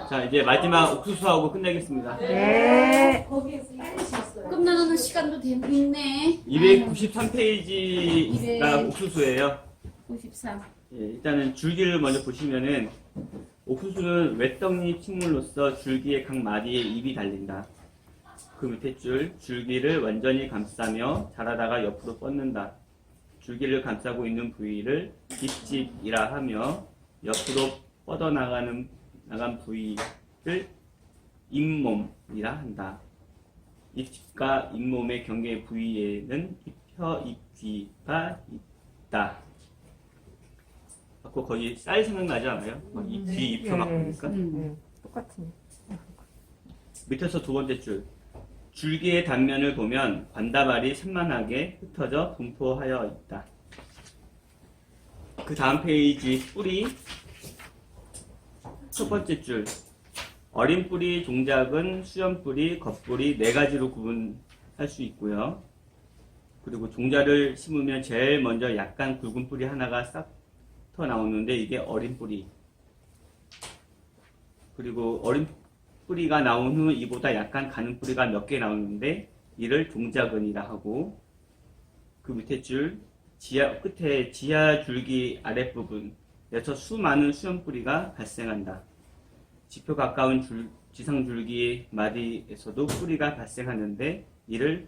자, 이제 마지막 옥수수하고 끝내겠습니다. 네. 끝나가는 시간도 됐네. 293페이지가 옥수수예요. 53. 예, 일단은 줄기를 먼저 보시면은 옥수수는 외떡잎 식물로서 줄기의 각 마디에 잎이 달린다. 그 밑에 줄기를 완전히 감싸며 자라다가 옆으로 뻗는다. 줄기를 감싸고 있는 부위를 잎집이라 하며 옆으로 뻗어나간 부위를 잎몸이라 한다. 잎집과 잎몸의 경계 부위에는 잎혀, 잎뒤가 있다. 아까 거기 쌀 생각나지 않아요? 막 잎뒤, 잎혀 막 보니까. 똑같은. 밑에서 두 번째 줄. 줄기의 단면을 보면 관다발이 산만하게 흩어져 분포하여 있다. 그 다음 페이지 뿌리. 첫 번째 줄. 어린 뿌리, 종작은 수염뿌리, 겉뿌리 네 가지로 구분할 수 있고요. 그리고 종자를 심으면 제일 먼저 약간 굵은 뿌리 하나가 싹 터 나오는데 이게 어린 뿌리. 그리고 어린 뿌리가 나온 후 이보다 약간 가는 뿌리가 몇 개 나오는데 이를 종자근이라 하고, 그 밑에 줄 끝에 지하 줄기 아랫부분에서 수많은 수염뿌리가 발생한다. 지표 가까운 지상줄기 마디에서도 뿌리가 발생하는데 이를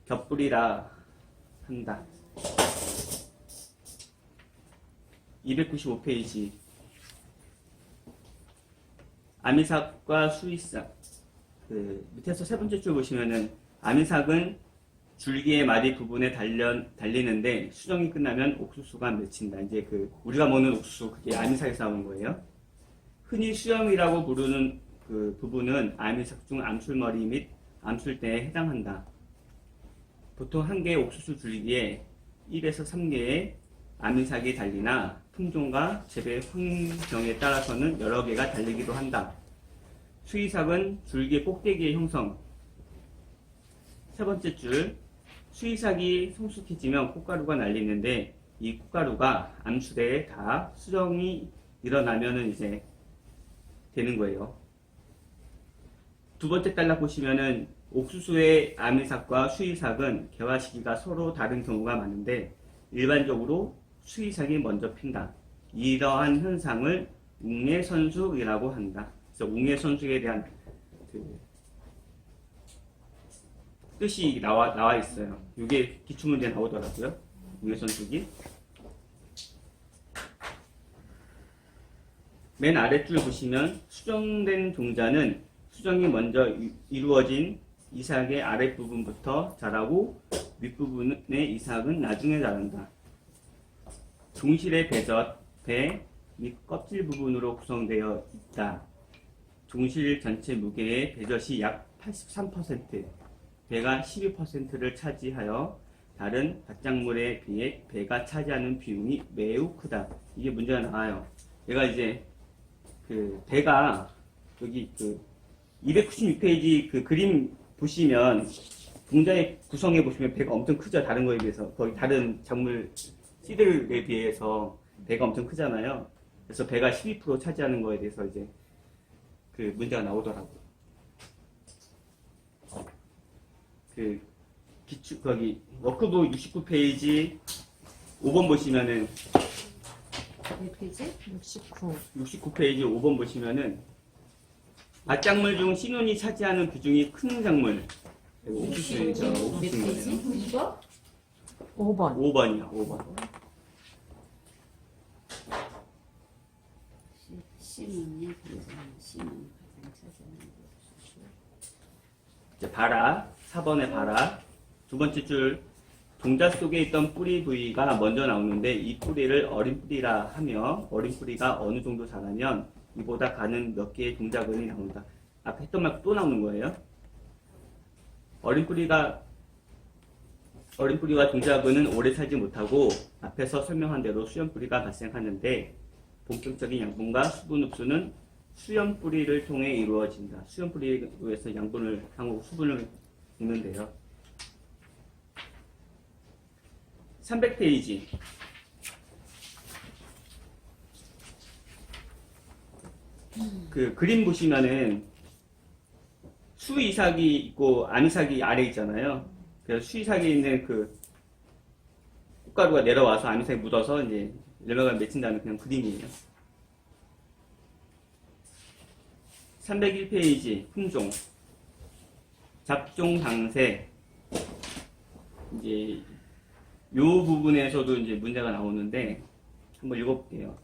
겹뿌리라 한다. 295페이지. 아미삭과 수이삭. 밑에서 세 번째 줄 보시면은 아미삭은 줄기의 마디 부분에 달리는데 수정이 끝나면 옥수수가 맺힌다. 이제 우리가 먹는 옥수수, 그게 아미삭에서 나온 거예요. 흔히 수염이라고 부르는 그 부분은 아미삭 중 암술머리 및 암술대에 해당한다. 보통 한 개의 옥수수 줄기에 1에서 3개의 아미삭이 달리나 품종과 재배 환경에 따라서는 여러 개가 달리기도 한다. 수이삭은 줄기 꼭대기의 형성. 세 번째 줄. 수이삭이 성숙해지면 꽃가루가 날리는데 이 꽃가루가 암수대에 다 수정이 일어나면은 이제 되는 거예요. 두 번째 단락 보시면은 옥수수의 아미삭과 수이삭은 개화 시기가 서로 다른 경우가 많은데 일반적으로 수이삭이 먼저 핀다. 이러한 현상을 웅예선숙이라고 한다. 그래서 웅예선숙에 대한 뜻이 나와 있어요. 이게 기출문제에 나오더라고요. 웅예선숙이. 맨 아랫줄 보시면 수정된 종자는 수정이 먼저 이루어진 이삭의 아랫부분부터 자라고 윗부분의 이삭은 나중에 자란다. 종실의 배 및 껍질 부분으로 구성되어 있다. 종실 전체 무게의 배젖이 약 83%, 배가 12%를 차지하여 다른 밭작물에 비해 배가 차지하는 비중이 매우 크다. 이게 문제가 나와요. 얘가 이제 배가 여기 296페이지 그림 보시면 종자의 구성에 보시면 배가 엄청 크죠. 다른 거에 비해서. 거의 다른 작물 씨들에 비해서 배가 엄청 크잖아요. 그래서 배가 12% 차지하는 거에 대해서 이제 문제가 나오더라고요. 거기 워크북 69페이지 5번 보시면은 몇 페이지? 69. 69페이지 5번 보시면은 밭작물 중 씨눈이 차지하는 비중이 큰 작물. 옥수수죠. 몇 페이지? 2번? 5번. 5번이요. 5번. 씨는 씨는 가장 차지하는 이제 봐라. 4번에 봐라. 두 번째 줄. 종자 속에 있던 뿌리 부위가 먼저 나오는데 이 뿌리를 어린 뿌리라 하며 어린 뿌리가 어느 정도 자라면 이보다 가는 몇 개의 종자근이 나온다. 아까 했던 말 또 나오는 거예요. 어린 뿌리와 종자근은 오래 살지 못하고 앞에서 설명한 대로 수염뿌리가 발생하는데 본격적인 양분과 수분 흡수는 수염뿌리를 통해 이루어진다. 수염뿌리에서 양분을 하고 수분을 붓는데요. 300페이지. 그 그림 보시면은 수이삭이 있고 암이삭이 아래 있잖아요. 그래서 수이삭에 있는 그 꽃가루가 내려와서 암이삭에 묻어서 이제 열매가 맺힌다는 그냥 그림이에요. 301페이지 품종 잡종 당세 이제 요 부분에서도 이제 문제가 나오는데 한번 읽어볼게요.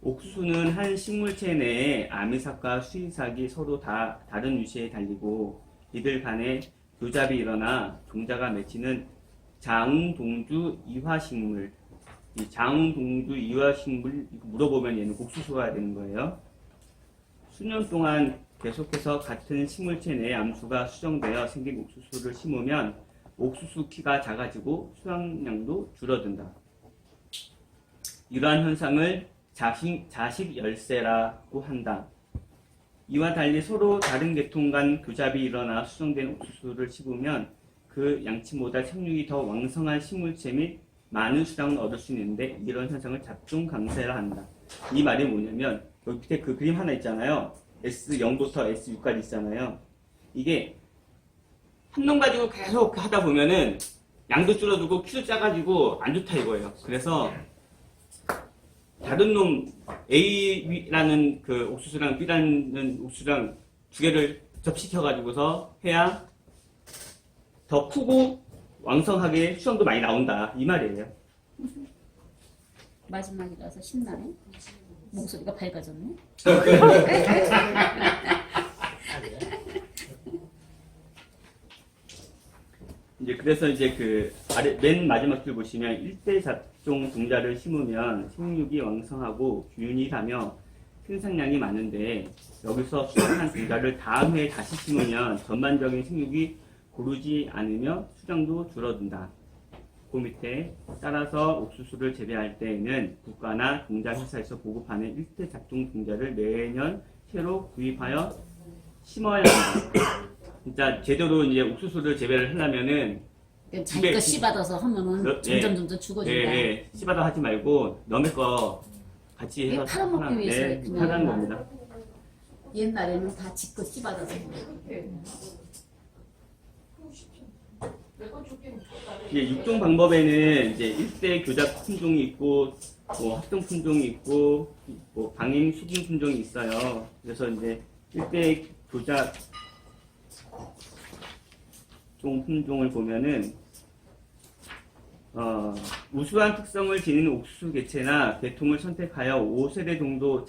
옥수수는 한 식물체 내에 암이삭과 수이삭이 서로 다 다른 위치에 달리고 이들 간에 교잡이 일어나 종자가 맺히는 장동주 이화식물. 이 장동주 이화식물 물어보면 얘는 옥수수가 되는 거예요. 수년 동안 계속해서 같은 식물체 내에 암수가 수정되어 생긴 옥수수를 심으면 옥수수 키가 작아지고 수확량도 줄어든다. 이러한 현상을 자식 열세라고 한다. 이와 달리 서로 다른 계통 간 교잡이 일어나 수정된 옥수수를 씹으면 그 양치보다 생육이 더 왕성한 식물체 및 많은 수량을 얻을 수 있는데 이런 현상을 잡종 강세라 한다. 이 말이 뭐냐면 여기 밑에 그 그림 하나 있잖아요. S0부터 S6까지 있잖아요. 이게 한 놈 가지고 계속 하다 보면은 양도 줄어들고 키도 작아지고 안 좋다 이거예요. 그래서 다른 놈 A라는 그 옥수수랑 B라는 옥수수랑 두 개를 접시켜가지고서 해야 더 크고 왕성하게 수정도 많이 나온다 이 말이에요. 마지막이라서 신나네. 목소리가 밝아졌네. 이제 그래서 이제 그 아래 맨 마지막 줄 보시면 일대 잡종 종자를 심으면 생육이 왕성하고 균일하며 생산량이 많은데 여기서 수확한 종자를 다음 해에 다시 심으면 전반적인 생육이 고르지 않으며 수량도 줄어든다. 그 밑에 따라서 옥수수를 재배할 때에는 국가나 종자 회사에서 보급하는 일대 잡종 종자를 매년 새로 구입하여 심어야 한다. 진짜 제대로 이제 옥수수를 재배를 하려면은 자기 거 씨받아서 하면은 점점 죽어진다. 예, 씨받아 하지 말고 남의 거 같이 해서 팔아먹기 위해서 그냥 하는 겁니다. 옛날에는 다 지껏 씨받아서. 이제 육종 방법에는 이제 일대 교잡 품종이 있고 뭐 합종 품종이 있고 뭐 방임 수분 품종이 있어요. 그래서 이제 일대 교잡 종 품종을 보면은 우수한 특성을 지닌 옥수수 개체나 계통을 선택하여 5세대 정도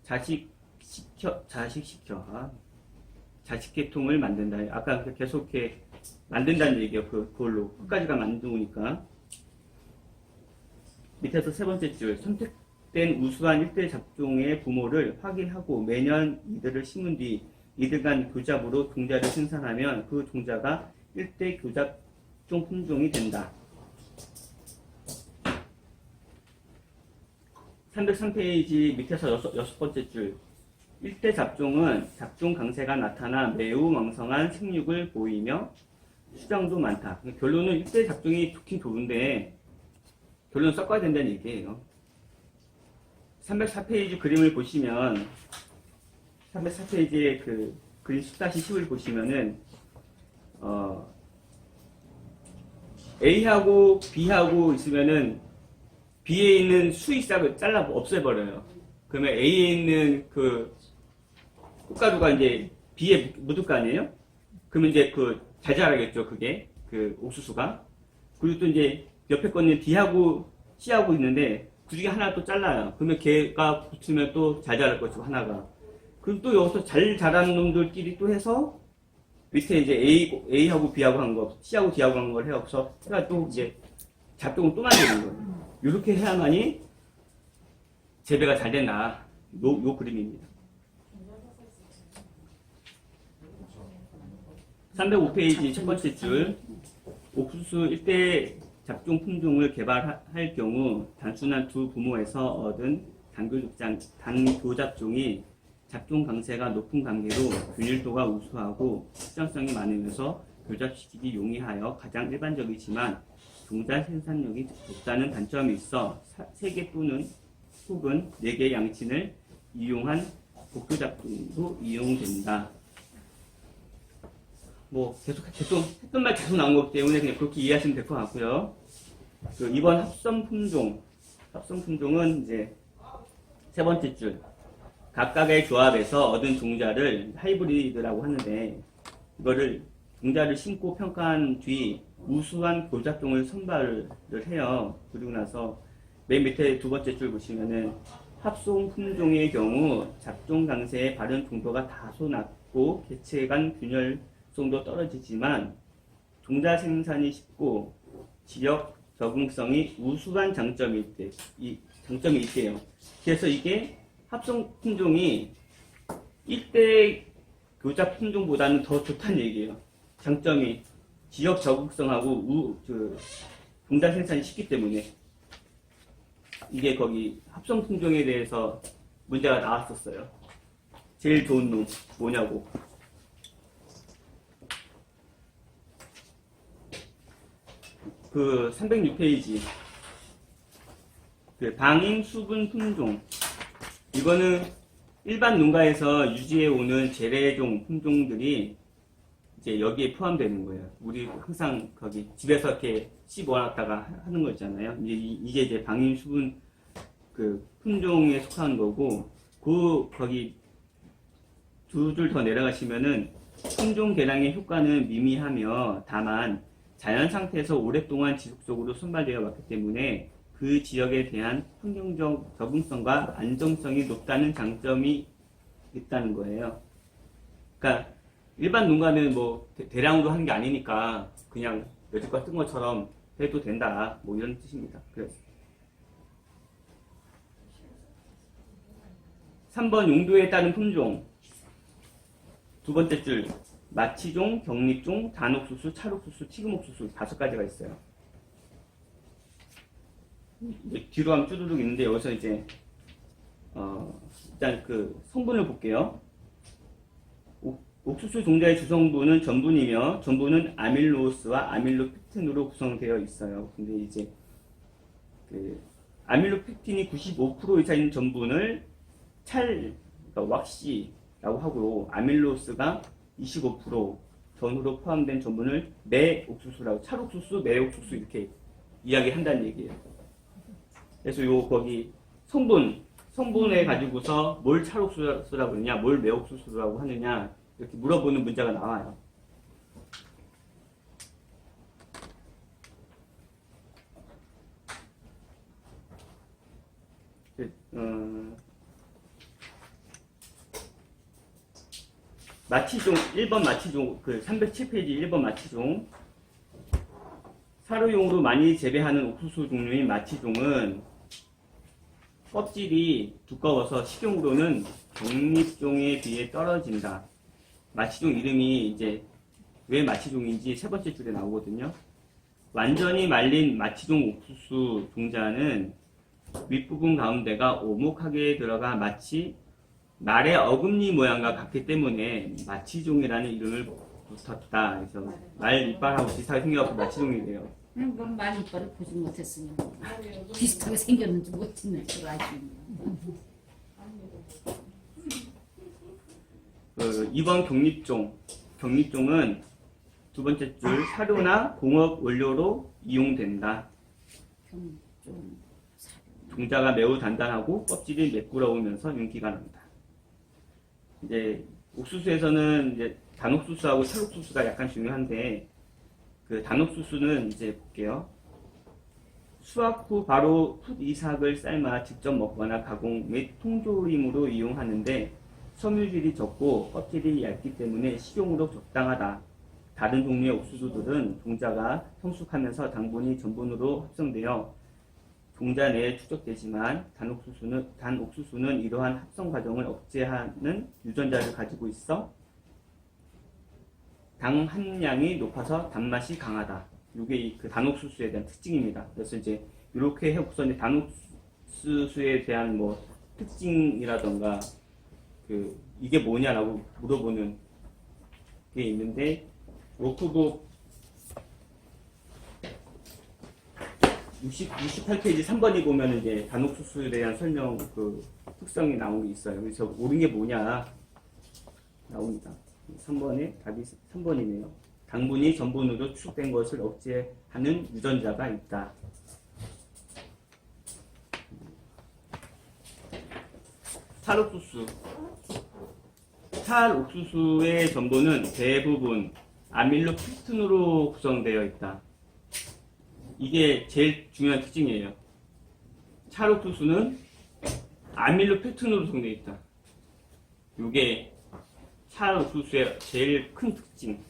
자식 계통을 만든다. 아까 계속 이렇게 만든다는 얘기예요. 그걸로 끝까지가 만드니까. 밑에서 세 번째 줄 선택된 우수한 일대 잡종의 부모를 확인하고 매년 이들을 심은 뒤 이들 간 교잡으로 종자를 생산하면 그 종자가 일대 교잡종 품종이 된다. 303페이지 밑에서 여섯 번째 줄 일대 잡종은 잡종 강세가 나타나 매우 왕성한 생육을 보이며 수량도 많다. 결론은 일대 잡종이 좋긴 좋은데 결론은 섞어야 된다는 얘기예요. 304페이지 그림을 보시면 304페이지의 그 그림 10-10을 보시면은 A하고 B하고 있으면은 B에 있는 수익싹을 잘라 없애버려요. 그러면 A에 있는 그 꽃가루가 이제 B에 묻을 거 아니에요? 그러면 이제 잘 자라겠죠, 그게. 그 옥수수가. 그리고 또 이제 옆에 거는 D하고 C하고 있는데 그 중에 하나 또 잘라요. 그러면 걔가 붙으면 또 잘 자랄 것이고, 하나가. 그럼 또 여기서 잘 자라는 놈들끼리 또 해서 밑에 이제 A하고 B하고 한 거, C하고 D하고 한 걸 해서 해가 또 이제 잡종을 또 만드는 거예요. 이렇게 해야만이 재배가 잘 된다. 요 그림입니다. 305페이지 첫 번째 줄 옥수수 일대 잡종 품종을 개발할 경우 단순한 두 부모에서 얻은 단교잡종이 잡종 강세가 높은 관계로 균일도가 우수하고 수정성이 많으면서 교잡시키기 용이하여 가장 일반적이지만 종자 생산력이 높다는 단점이 있어 3개 또는 혹은 4개의 양친을 이용한 복도 작동도 이용된다. 뭐 계속 했던 말 계속 나온 거기 때문에 그냥 그렇게 이해하시면 될 것 같고요. 그 이번 합성 품종은 이제 세 번째 줄 각각의 조합에서 얻은 종자를 하이브리드라고 하는데 이거를 종자를 심고 평가한 뒤 우수한 교작종을 선발을 해요. 그리고 나서 맨 밑에 두 번째 줄 보시면은 합성 품종의 경우 작종 강세의 발현 정도가 다소 낮고 개체 간 균열성도 떨어지지만 종자 생산이 쉽고 지역 적응성이 우수한 장점이 있대요. 그래서 이게 합성 품종이 1대 교작 품종보다는 더 좋다는 얘기예요. 장점이 지역 적응성하고 종자 생산이 쉽기 때문에 이게 거기 합성 품종에 대해서 문제가 나왔었어요. 제일 좋은 놈 뭐냐고. 그 306페이지 그 방임 수분 품종 이거는 일반 농가에서 유지해 오는 재래종 품종들이 이제 여기에 포함되는 거예요. 우리 항상 거기 집에서 이렇게 씨 모아놨다가 하는 거 있잖아요. 이게 이제 방임 수분 그 품종에 속한 거고 거기 두 줄 더 내려가시면은 품종 개량의 효과는 미미하며 다만 자연 상태에서 오랫동안 지속적으로 선발되어 왔기 때문에 그 지역에 대한 환경적 적응성과 안정성이 높다는 장점이 있다는 거예요. 그러니까 일반 농가는 뭐 대량으로 하는 게 아니니까 그냥 여태껏 뜬 것처럼 해도 된다. 뭐 이런 뜻입니다. 그래서 3번 용도에 따른 품종 두 번째 줄 마취종, 격립종, 단옥수수, 찰옥수수, 튀김옥수수 5가지가 있어요. 뒤로 하면 쭈루룩 있는데 여기서 이제 일단 그 성분을 볼게요. 옥수수 종자의 주성분은 전분이며 전분은 아밀로스와 아밀로펙틴으로 구성되어 있어요. 근데 이제 그 아밀로펙틴이 95% 이상인 전분을 그러니까 왁시라고 하고 아밀로스가 25% 전후로 포함된 전분을 매옥수수라고 찰옥수수, 매옥수수 이렇게 이야기한다는 얘기예요. 그래서 거기 성분에 가지고서 뭘 찰옥수수라고 그러냐, 뭘 매옥수수라고 하느냐 이렇게 물어보는 문제가 나와요. 마취종 1번 마취종 그 307페이지 1번 마취종 사료용으로 많이 재배하는 옥수수 종류인 마취종은 껍질이 두꺼워서 식용으로는 격립종에 비해 떨어진다. 마취종 이름이 이제 왜 마취종인지 세 번째 줄에 나오거든요. 완전히 말린 마취종 옥수수 종자는 윗부분 가운데가 오목하게 들어가 마치 말의 어금니 모양과 같기 때문에 마취종이라는 이름을 붙었다. 그래서 말 이빨하고 비슷하게 생겨서 마취종이래요. 뭔 말 이빨을 보지 못했으면 비슷하게 생겼는지 못했는 줄 알지. 2번 격립종은 두 번째 줄 사료나 공업 원료로 이용된다. 종자가 매우 단단하고 껍질이 매끄러우면서 윤기가 난다. 이제 옥수수에서는 이제 단옥수수하고 찰옥수수가 약간 중요한데 그 단옥수수는 이제 볼게요. 수확 후 바로 풋 이삭을 삶아 직접 먹거나 가공 및 통조림으로 이용하는데 섬유질이 적고 껍질이 얇기 때문에 식용으로 적당하다. 다른 종류의 옥수수들은 종자가 성숙하면서 당분이 전분으로 합성되어 종자 내에 축적되지만 단옥수수는 이러한 합성 과정을 억제하는 유전자를 가지고 있어 당 함량이 높아서 단맛이 강하다. 이게 그 단옥수수에 대한 특징입니다. 그래서 이제 이렇게 해서 이제 단옥수수에 대한 뭐 특징이라던가 그 이게 뭐냐라고 물어보는 게 있는데 워크북 68페이지 3번이 보면 이제 단옥수수에 대한 설명 그 특성이 나온 게 있어요. 그래서 옳은 게 뭐냐 나옵니다. 3번에 답이 3번이네요. 당분이 전분으로 추측된 것을 억제하는 유전자가 있다. 찰옥수수. 찰옥수수의 전분은 대부분 아밀로펙틴으로 구성되어 있다. 이게 제일 중요한 특징이에요. 찰옥수수는 아밀로펙틴으로 구성되어 있다. 이게 찰옥수수의 제일 큰 특징.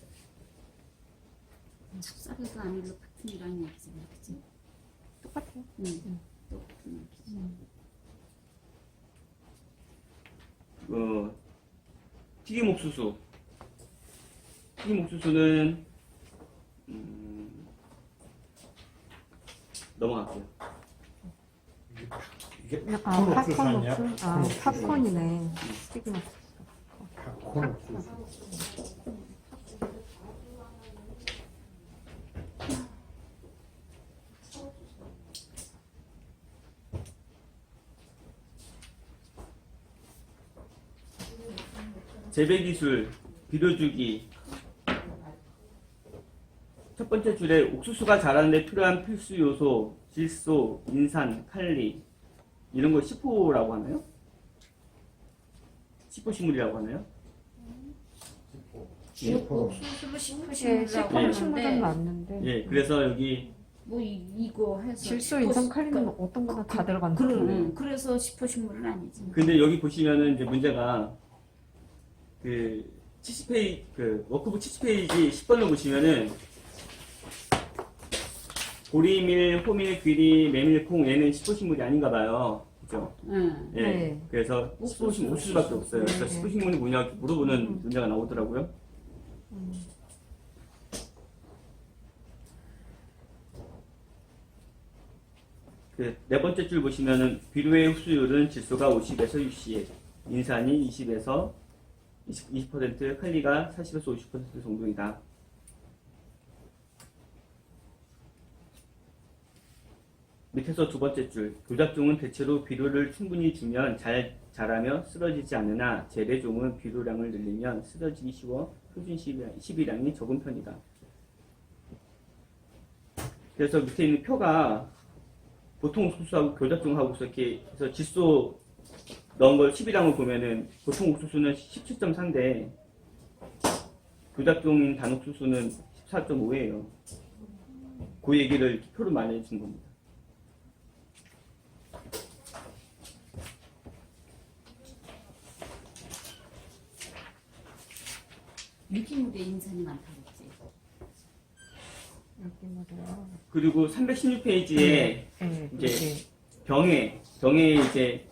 쌀에도 아밀로펙틴이라는 얘기잖아, 그치? 똑같아요. 응. 똑같은 얘기지. 튀김옥수수. 튀김옥수수는 넘어갈게요. 이게 아, 팝콘 옥수수 팝콘 아니야? 옥수수? 아, 팝콘이네. 튀김 옥수수. 팝콘 옥수수. 재배기술, 비료주기. 첫 번째 줄에 옥수수가 자라는 데 필요한 필수 요소, 질소, 인산, 칼리 이런 걸 시포라고 하나요? 시포식물이라고 하나요? 옥수수로 예, 식품식물이라고 식품 식물은 하는데 맞는데. 예, 그래서 여기 뭐 이거 해서 질소, 인산, 칼리는 어떤 거나 다 들어간다. 그래서 식품식물은 아니지. 근데 여기 보시면은 이제 문제가 그 70페이지 그 워크북 70페이지 10번을 보시면은 보리밀, 호밀, 귀리, 메밀, 콩 얘는 시포식물이 아닌가 봐요. 그죠? 응. 예. 네. 그래서 시포식물 옥수수밖에 없어요. 그래서 네. 시포식물이 뭐냐 이렇게 물어보는 문제가 나오더라고요. 그 네 번째 줄 보시면은 비료의 흡수율은 질소가 50에서 60, 인산이 20에서 20%, 칼리가 40에서 50% 정도이다. 밑에서 두 번째 줄, 교작종은 대체로 비료를 충분히 주면 잘 자라며 쓰러지지 않으나 재배종은 비료량을 늘리면 쓰러지기 쉬워 표준 시비량이 적은 편이다. 그래서 밑에 있는 표가 보통 옥수수하고 교작종하고 이렇게 해서 질소 넣은 걸 12량을 보면은 보통 옥수수는 17.4인데 교작종인 단옥수수는 14.5예요. 그 얘기를 이렇게 표로 많이 해준 겁니다. 유기물에 인산이 많다고 했지. 여기 뭐래요? 그리고 316페이지에 네, 이제 병에 이제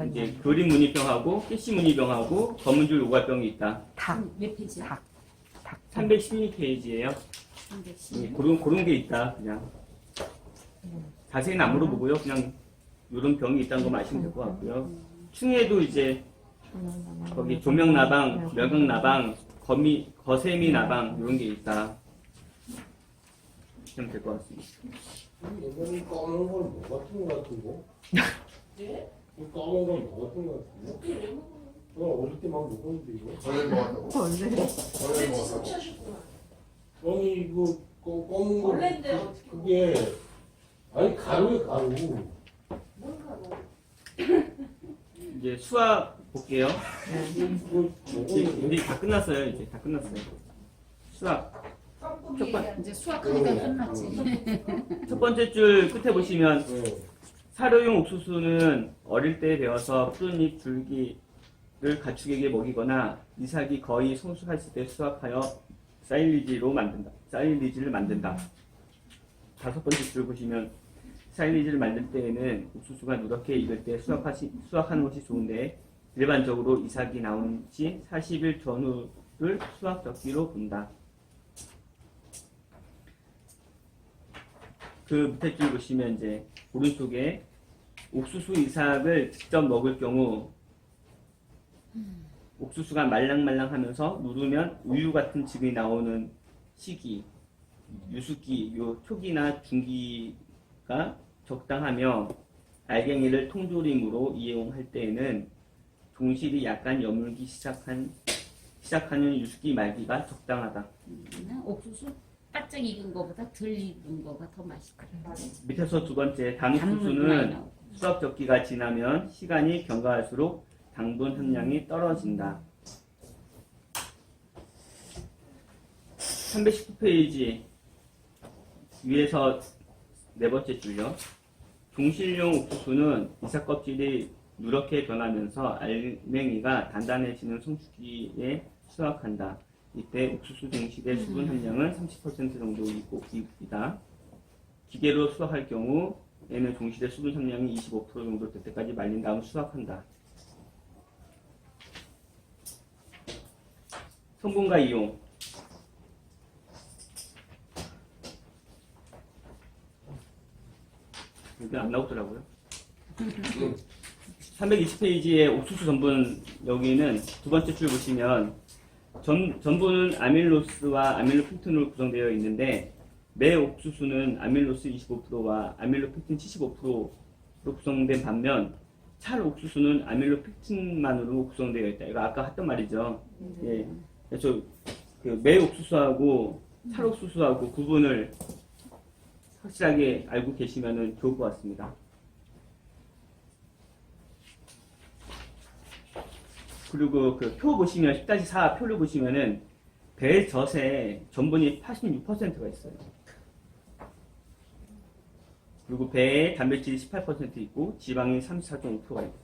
이제 그림 무늬병하고 깨씨 무늬병하고 검은줄 오갈병이 있다. 닭. 몇 페이지야? 닭. 316페이지예요. 310. 그런 게 있다. 그냥 자세히는 안 물어보고요. 그냥 이런 병이 있다는 것만 아시면 될 것 같고요. 충에도 이제 거기 조명나방, 멸각나방, 거세미나방 이런 게 있다. 하면 될 것 같습니다. 이거는 검은 건 뭐 같은 거 같은데? 네? 이 검은 건 뭐 같은 거 같은데? 너 어릴 때 막 먹었는데 이거? 전에 먹었다고? 원래 전에 먹었다고? 아니 이거 검은 거 그게 아니 가루에 가루. 이제 수학 볼게요. 이거 먹었는데 이제 다 끝났어요. 이제 다 끝났어요. 수학. 이제 수학하니까 끝났지. 첫 번째 줄 끝에 보시면 네. 사료용 옥수수는 어릴 때 배워서 푸른잎 줄기를 가축에게 먹이거나 이삭이 거의 성숙했을 때 수확하여 사일리지를 만든다. 다섯 번째 줄 보시면 사일리지를 만들 때에는 옥수수가 누렇게 익을 때 수확하는 것이 좋은데 일반적으로 이삭이 나온 지 40일 전후를 수확 적기로 본다. 그 밑에 줄 보시면 이제 오른쪽에 옥수수 이삭을 직접 먹을 경우 옥수수가 말랑말랑하면서 누르면 우유 같은 즙이 나오는 시기, 유숙기, 요 초기나 중기 말기가 적당하며 알갱이를 통조림으로 이용할 때에는 종실이 약간 여물기 시작하는 유수기 말기가 적당하다. 옥수수 바짝 익은 거보다 덜 익은 거가 더 맛있다. 밑에서 두 번째, 단 단물 많이 옥수수는 나오고. 수확 적기가 지나면 시간이 경과할수록 당분 함량이 떨어진다. 319페이지 위에서 네 번째 줄요. 종실용 옥수수는 이삭 껍질이 누렇게 변하면서 알맹이가 단단해지는 성수기에 수확한다. 이때 옥수수 종실의 수분 함량은 30% 정도이다. 기계로 수확할 경우에는 종실의 수분 함량이 25% 정도 될 때까지 말린 다음 수확한다. 성분과 이용. 이게 안 나오더라고요. 320페이지의 옥수수 전분, 여기는 두 번째 줄 보시면 전분은 아밀로스와 아밀로펙틴으로 구성되어 있는데 매 옥수수는 아밀로스 25%와 아밀로펙틴 75%로 구성된 반면 찰 옥수수는 아밀로펙틴만으로 구성되어 있다. 이거 아까 했던 말이죠. 예. 그래서 매 옥수수하고 찰 옥수수하고 구분을 확실하게 알고 계시면 좋을 것 같습니다. 그리고 그 표 보시면 10-4 표를 보시면은 배젖에 전분이 86%가 있어요. 그리고 배에 단백질이 18% 있고 지방이 34.5%가 있어요.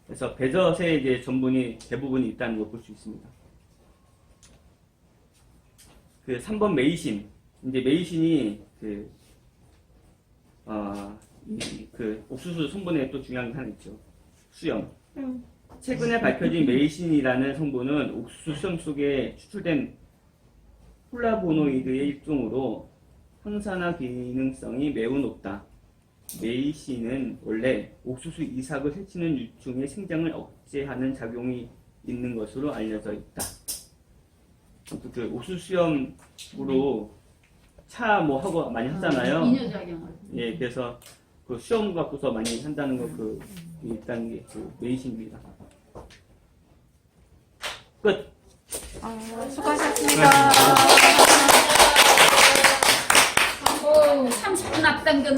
그래서 배젖에 이제 전분이 대부분 있다는 걸 볼 수 있습니다. 그 3번 메이신. 이제 메이신이 그 옥수수 성분에 또 중요한 게 하나 있죠. 수염. 최근에 밝혀진 메이신이라는 성분은 옥수수 수염 속에 추출된 폴라보노이드의 일종으로 항산화 기능성이 매우 높다. 메이신은 원래 옥수수 이삭을 해치는 유충의 생장을 억제하는 작용이 있는 것으로 알려져 있다. 그 옥수수 수염으로 차 뭐 하고 많이 하잖아요. 이뇨작용을. 예, 그래서 그 수염 갖고서 많이 한다는 거 있다는 게 그 메이신입니다. 끝. 수고하셨습니다. 30분 앞당겼네.